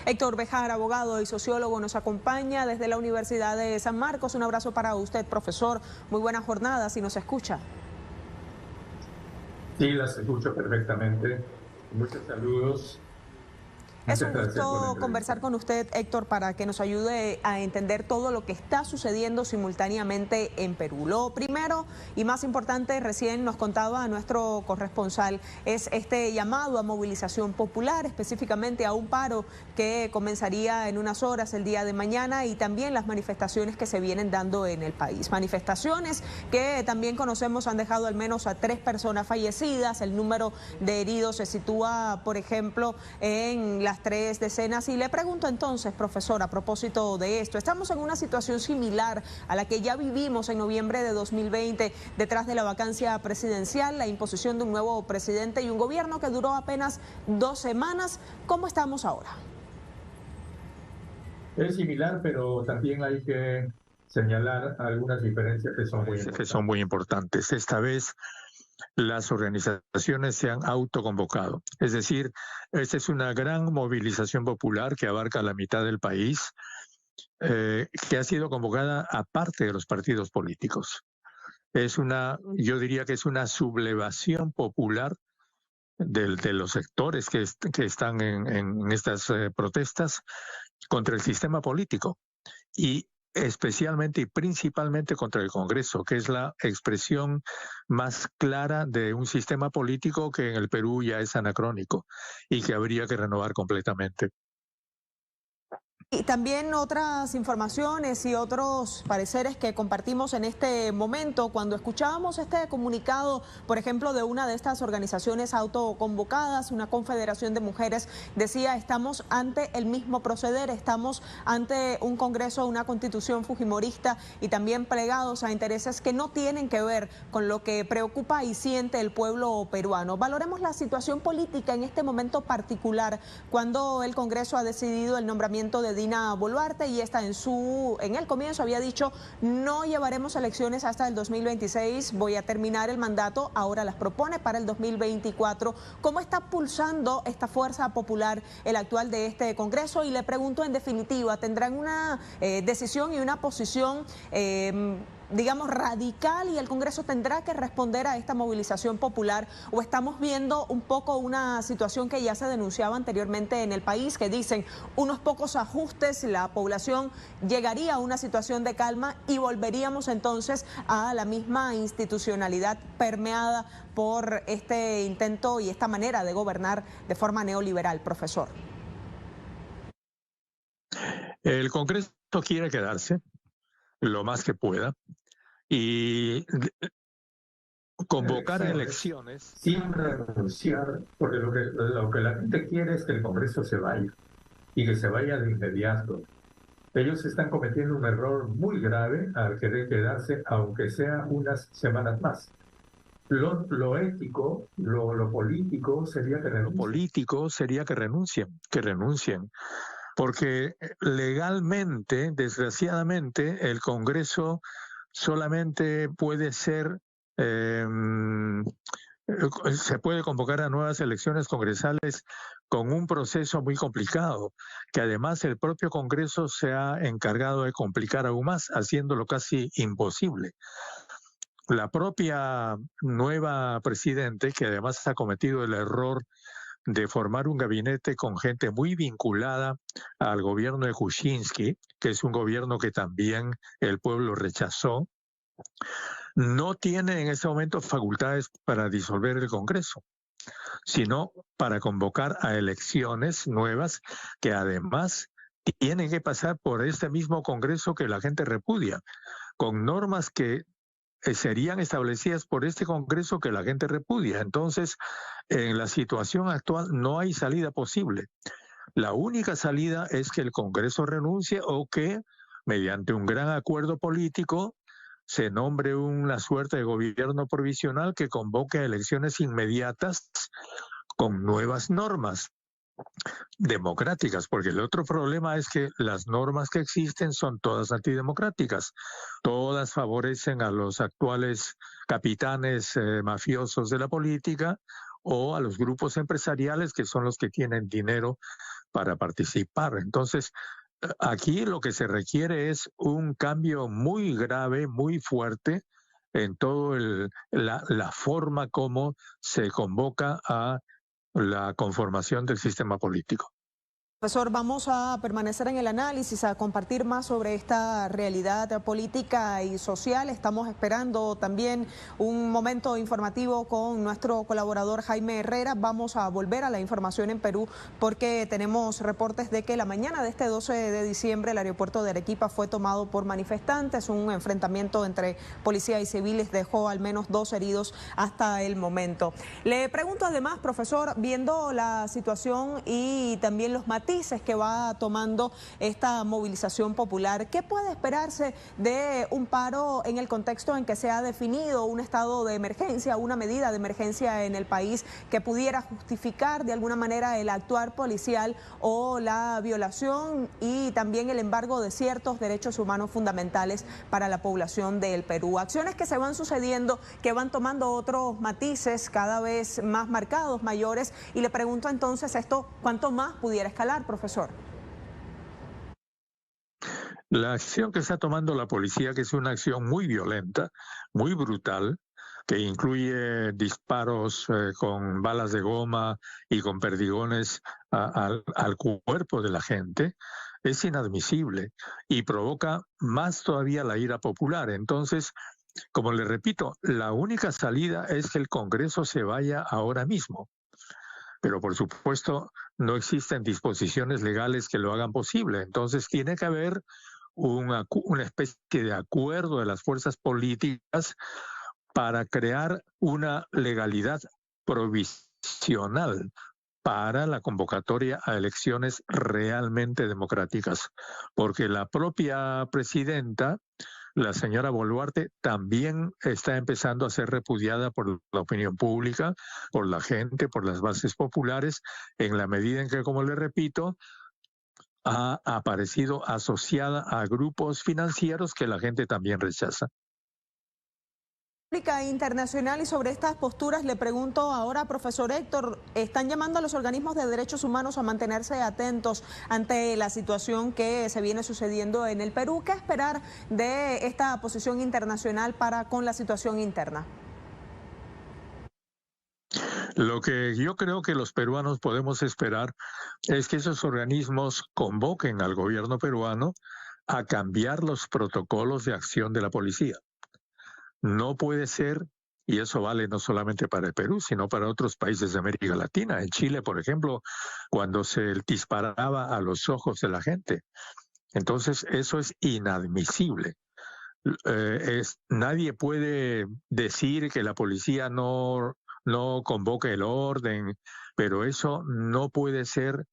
Héctor Bejar, abogado y sociólogo, nos acompaña desde la Universidad de San Marcos. Un abrazo para usted, profesor. Muy buena jornada, si nos escucha. Sí, las escucho perfectamente. Muchos saludos. Es Muchas un gracias por la gusto entrevista. conversar con usted, Héctor, para que nos ayude a entender todo lo que está sucediendo simultáneamente en Perú. Lo primero y más importante, recién nos contaba nuestro corresponsal, es este llamado a movilización popular, específicamente a un paro que comenzaría en unas horas el día de mañana, y también las manifestaciones que se vienen dando en el país. Manifestaciones que también conocemos han dejado al menos a 3 personas fallecidas. El número de heridos se sitúa, por ejemplo, en las 3 decenas. Y le pregunto entonces, profesor, a propósito de esto, estamos en una situación similar a la que ya vivimos en noviembre de 2020, detrás de la vacancia presidencial, la imposición de un nuevo presidente y un gobierno que duró apenas 2 semanas. ¿Cómo estamos ahora? Es similar, pero también hay que señalar algunas diferencias que son muy importantes. Esta vez las organizaciones se han autoconvocado. Es decir, esta es una gran movilización popular que abarca la mitad del país, que ha sido convocada aparte de los partidos políticos. Yo diría que es una sublevación popular de los sectores que están en estas protestas contra el sistema político y especialmente y principalmente contra el Congreso, que es la expresión más clara de un sistema político que en el Perú ya es anacrónico y que habría que renovar completamente. Y también otras informaciones y otros pareceres que compartimos en este momento. Cuando escuchábamos este comunicado, por ejemplo, de una de estas organizaciones autoconvocadas, una confederación de mujeres, decía: estamos ante el mismo proceder, estamos ante un Congreso, una constitución fujimorista, y también plegados a intereses que no tienen que ver con lo que preocupa y siente el pueblo peruano. Valoremos la situación política en este momento particular, cuando el Congreso ha decidido el nombramiento de Dina Boluarte, y esta en el comienzo había dicho: no llevaremos elecciones hasta el 2026, voy a terminar el mandato. Ahora las propone para el 2024. ¿Cómo está pulsando esta fuerza popular el actual de este Congreso? Y le pregunto, en definitiva, ¿tendrán una decisión y una posición digamos, radical, y el Congreso tendrá que responder a esta movilización popular, o estamos viendo un poco una situación que ya se denunciaba anteriormente en el país, que dicen unos pocos ajustes, la población llegaría a una situación de calma y volveríamos entonces a la misma institucionalidad permeada por este intento y esta manera de gobernar de forma neoliberal, profesor? El Congreso quiere quedarse lo más que pueda y convocar a elecciones sin renunciar, porque lo que la gente quiere es que el Congreso se vaya y que se vaya de inmediato. Ellos están cometiendo un error muy grave al querer quedarse, aunque sea unas semanas más. Lo ético, lo político sería que renuncien, porque legalmente, desgraciadamente, el Congreso solamente puede ser se puede convocar a nuevas elecciones congresales con un proceso muy complicado, que además el propio Congreso se ha encargado de complicar aún más, haciéndolo casi imposible. La propia nueva presidente, que además ha cometido el error de formar un gabinete con gente muy vinculada al gobierno de Kuczynski, que es un gobierno que también el pueblo rechazó, no tiene en este momento facultades para disolver el Congreso, sino para convocar a elecciones nuevas que además tienen que pasar por este mismo Congreso que la gente repudia, con normas que serían establecidas por este Congreso que la gente repudia. Entonces, en la situación actual no hay salida posible. La única salida es que el Congreso renuncie o que, mediante un gran acuerdo político, se nombre una suerte de gobierno provisional que convoque a elecciones inmediatas con nuevas normas democráticas, porque el otro problema es que las normas que existen son todas antidemocráticas, todas favorecen a los actuales capitanes mafiosos de la política o a los grupos empresariales que son los que tienen dinero para participar. Entonces, aquí lo que se requiere es un cambio muy grave, muy fuerte en todo la forma como se convoca a la conformación del sistema político. Profesor, vamos a permanecer en el análisis, a compartir más sobre esta realidad política y social. Estamos esperando también un momento informativo con nuestro colaborador Jaime Herrera. Vamos a volver a la información en Perú porque tenemos reportes de que la mañana de este 12 de diciembre el aeropuerto de Arequipa fue tomado por manifestantes. Un enfrentamiento entre policía y civiles dejó al menos 2 heridos hasta el momento. Le pregunto además, profesor, viendo la situación y también los matices que va tomando esta movilización popular, ¿qué puede esperarse de un paro en el contexto en que se ha definido un estado de emergencia, una medida de emergencia en el país que pudiera justificar de alguna manera el actuar policial o la violación y también el embargo de ciertos derechos humanos fundamentales para la población del Perú? Acciones que se van sucediendo, que van tomando otros matices cada vez más marcados, mayores, y le pregunto entonces esto, ¿cuánto más pudiera escalar, profesor? La acción que está tomando la policía, que es una acción muy violenta, muy brutal, que incluye disparos con balas de goma y con perdigones al cuerpo de la gente, es inadmisible y provoca más todavía la ira popular. Entonces, como le repito, la única salida es que el Congreso se vaya ahora mismo. Pero por supuesto no existen disposiciones legales que lo hagan posible. Entonces tiene que haber una especie de acuerdo de las fuerzas políticas para crear una legalidad provisional para la convocatoria a elecciones realmente democráticas. Porque la propia presidenta, la señora Boluarte, también está empezando a ser repudiada por la opinión pública, por la gente, por las bases populares, en la medida en que, como le repito, ha aparecido asociada a grupos financieros que la gente también rechaza. Internacional, y sobre estas posturas le pregunto ahora, profesor Héctor, están llamando a los organismos de derechos humanos a mantenerse atentos ante la situación que se viene sucediendo en el Perú. ¿Qué esperar de esta posición internacional para con la situación interna? Lo que yo creo que los peruanos podemos esperar es que esos organismos convoquen al gobierno peruano a cambiar los protocolos de acción de la policía. No puede ser, y eso vale no solamente para el Perú, sino para otros países de América Latina. En Chile, por ejemplo, cuando se disparaba a los ojos de la gente. Entonces, eso es inadmisible. Nadie puede decir que la policía no convoque el orden, pero eso no puede ser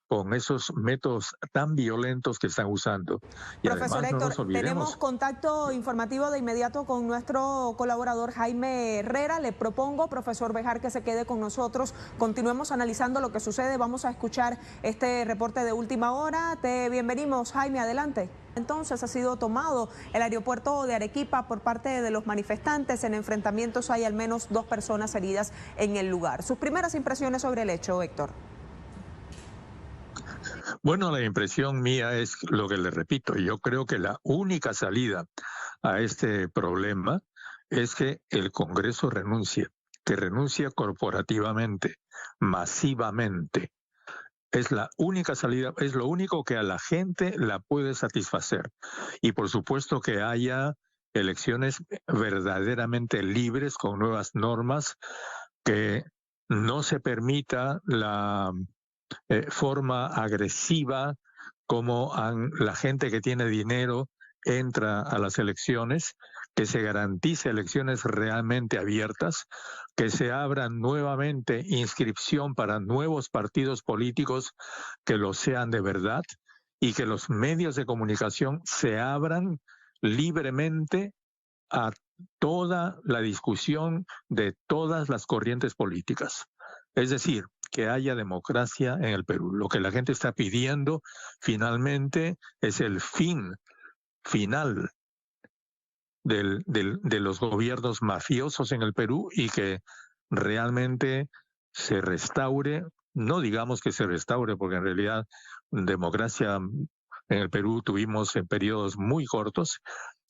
con esos métodos tan violentos que están usando. Y Profesor además no Héctor, nos olvidemos. tenemos contacto informativo de inmediato con nuestro colaborador Jaime Herrera. Le propongo, profesor Bejar, que se quede con nosotros. Continuemos analizando lo que sucede. Vamos a escuchar este reporte de última hora. Te bienvenimos, Jaime, adelante. Entonces ha sido tomado el aeropuerto de Arequipa por parte de los manifestantes. En enfrentamientos hay al menos 2 personas heridas en el lugar. Sus primeras impresiones sobre el hecho, Héctor. Bueno, la impresión mía es lo que le repito. Yo creo que la única salida a este problema es que el Congreso renuncie, que renuncie corporativamente, masivamente. Es la única salida, es lo único que a la gente la puede satisfacer. Y por supuesto que haya elecciones verdaderamente libres con nuevas normas, que no se permita la forma agresiva como la gente que tiene dinero entra a las elecciones, que se garantice elecciones realmente abiertas, que se abran nuevamente inscripción para nuevos partidos políticos que lo sean de verdad y que los medios de comunicación se abran libremente a toda la discusión de todas las corrientes políticas. Es decir, que haya democracia en el Perú. Lo que la gente está pidiendo finalmente es el fin final de los gobiernos mafiosos en el Perú y que realmente se restaure, no digamos que se restaure, porque en realidad democracia en el Perú tuvimos en periodos muy cortos,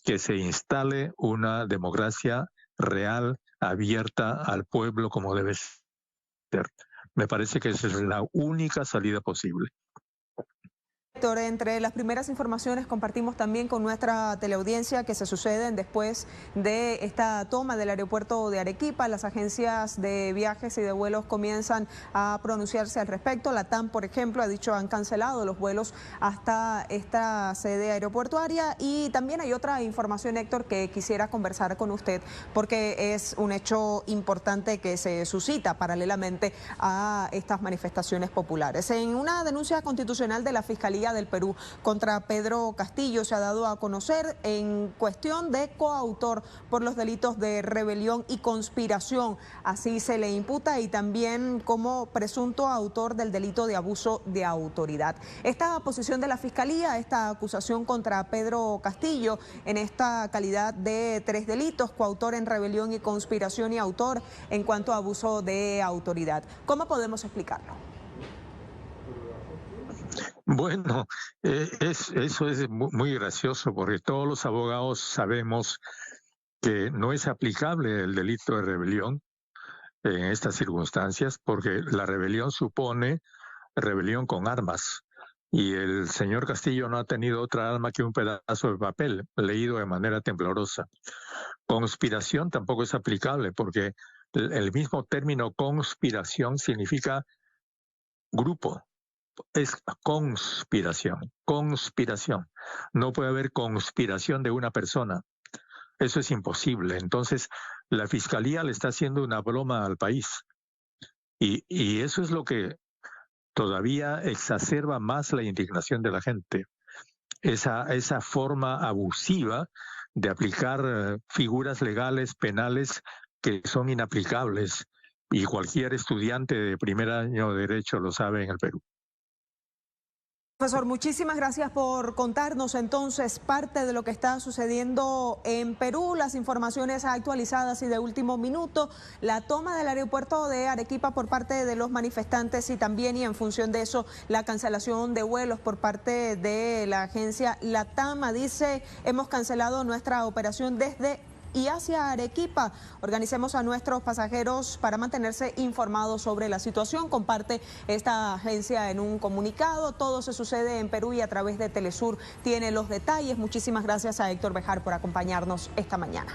que se instale una democracia real, abierta al pueblo como debe ser. Me parece que esa es la única salida posible. Héctor, entre las primeras informaciones compartimos también con nuestra teleaudiencia que se suceden después de esta toma del aeropuerto de Arequipa. Las agencias de viajes y de vuelos comienzan a pronunciarse al respecto. La TAM, por ejemplo, ha dicho han cancelado los vuelos hasta esta sede aeroportuaria. Y también hay otra información, Héctor, que quisiera conversar con usted porque es un hecho importante que se suscita paralelamente a estas manifestaciones populares. En una denuncia constitucional de la Fiscalía del Perú contra Pedro Castillo se ha dado a conocer en cuestión de coautor por los delitos de rebelión y conspiración. Así se le imputa y también como presunto autor del delito de abuso de autoridad. Esta posición de la Fiscalía, esta acusación contra Pedro Castillo en esta calidad de 3 delitos, coautor en rebelión y conspiración y autor en cuanto a abuso de autoridad. ¿Cómo podemos explicarlo? Bueno, eso es muy gracioso porque todos los abogados sabemos que no es aplicable el delito de rebelión en estas circunstancias porque la rebelión supone rebelión con armas y el señor Castillo no ha tenido otra arma que un pedazo de papel leído de manera temblorosa. Conspiración tampoco es aplicable porque el mismo término conspiración significa grupo. Es conspiración. No puede haber conspiración de una persona. Eso es imposible. Entonces, la Fiscalía le está haciendo una broma al país. Y eso es lo que todavía exacerba más la indignación de la gente. Esa forma abusiva de aplicar figuras legales, penales, que son inaplicables. Y cualquier estudiante de primer año de Derecho lo sabe en el Perú. Profesor, muchísimas gracias por contarnos entonces parte de lo que está sucediendo en Perú, las informaciones actualizadas y de último minuto, la toma del aeropuerto de Arequipa por parte de los manifestantes y también y en función de eso la cancelación de vuelos por parte de la agencia LATAM. Dice, hemos cancelado nuestra operación desde y hacia Arequipa. Organicemos a nuestros pasajeros para mantenerse informados sobre la situación. Comparte esta agencia en un comunicado. Todo se sucede en Perú y a través de Telesur tiene los detalles. Muchísimas gracias a Héctor Bejar por acompañarnos esta mañana.